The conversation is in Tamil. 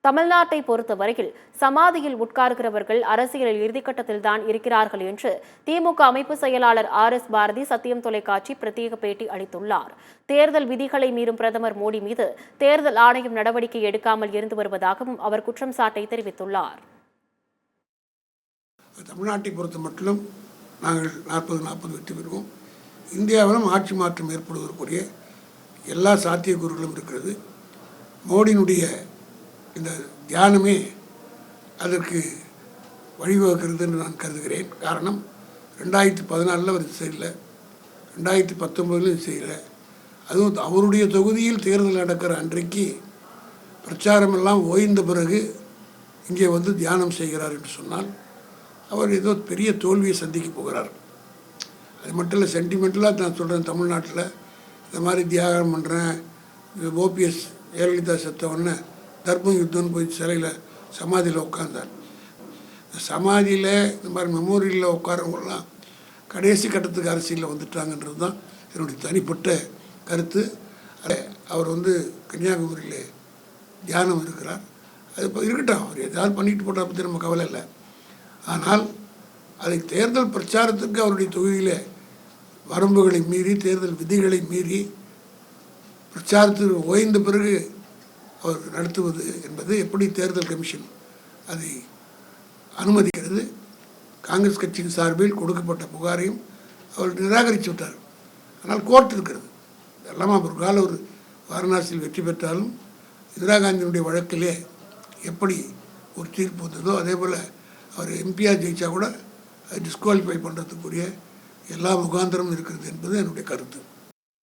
தமிழ்நாட்டை பொறுத்தவரையில் சமாதியில் உட்கார்கிறவர்கள் அரசியலில் இறுதிக்கட்டத்தில்தான் இருக்கிறார்கள் என்று திமுக அமைப்பு செயலாளர் RS பாரதி சத்தியம் தொலைக்காட்சி பிரத்யேக பேட்டி அளித்துள்ளார். தேர்தல் விதிகளை மீறும் பிரதமர் மோடி மீது தேர்தல் ஆணையம் நடவடிக்கை எடுக்காமல் இருந்து வருவதாகவும் அவர் குற்றம் சாட்டை தெரிவித்துள்ளார். தமிழ்நாட்டை பொறுத்த மட்டும் நாங்கள் 40 வெற்றி பெறுவோம். இந்தியாவிலும் ஆட்சி மாற்றம் ஏற்படுவதற்குரிய எல்லா சாத்தியக்கூறுகளும் இருக்கிறது. மோடியினுடைய இந்த தியானமே அதற்கு வழிவகுக்கிறது என்று நான் கருதுகிறேன். காரணம் 2014 அவர் செய்யலை, 2019 செய்யலை. அதுவும் அவருடைய தொகுதியில் தேர்தல் நடக்கிற அன்றைக்கு பிரச்சாரமெல்லாம் ஓய்ந்த பிறகு இங்கே வந்து தியானம் செய்கிறார் என்று சொன்னால் அவர் ஏதோ பெரிய தோல்வியை சந்திக்க போகிறார். அது மட்டும் இல்லை, சென்டிமெண்டலாக நான் சொல்கிறேன். தமிழ்நாட்டில் இந்த மாதிரி தியாகம் பண்ணுறேன், OPS ஜெயலலிதா செத்தவொடனே தர்ம யுத்தம்னு போய் சிலையில் சமாதியில் உட்கார்ந்தார். சமாதியில் இந்த மாதிரி மெமோரியலில் உட்காரவங்களாம் கடைசி கட்டத்துக்கு அரசியலில் வந்துட்டாங்கன்றது தான் என்னுடைய தனிப்பட்ட கருத்து. அவர் வந்து கன்னியாகுமரியில் தியானம் இருக்கிறார். அது இப்போ இருக்கட்டும், அவர் எதாவது பண்ணிட்டு போட்டால் பற்றி நம்ம கவலை இல்லை. ஆனால் அதை தேர்தல் பிரச்சாரத்துக்கு அவருடைய தொகுதியில் வரம்புகளை மீறி, தேர்தல் விதிகளை மீறி பிரச்சாரத்துக்கு ஓய்ந்த பிறகு அவர் நடத்துவது என்பது எப்படி தேர்தல் கமிஷன் அதை அனுமதிக்கிறது? காங்கிரஸ் கட்சியின் சார்பில் கொடுக்கப்பட்ட புகாரையும் அவர் நிராகரித்து விட்டார். ஆனால் கோர்ட் இருக்கிறது. எல்லாம் ஒரு கால ஒரு வாரணாசியில் வெற்றி பெற்றாலும் இந்திரா காந்தியினுடைய வழக்கிலே எப்படி ஒரு தீர்ப்பு வந்ததோ அதே போல் அவர் எம்பியாக ஜெயிச்சா கூட டிஸ்குவாலிஃபை பண்ணுறதுக்குரிய எல்லா முகாந்திரமும் இருக்கிறது என்பது என்னுடைய கருத்து.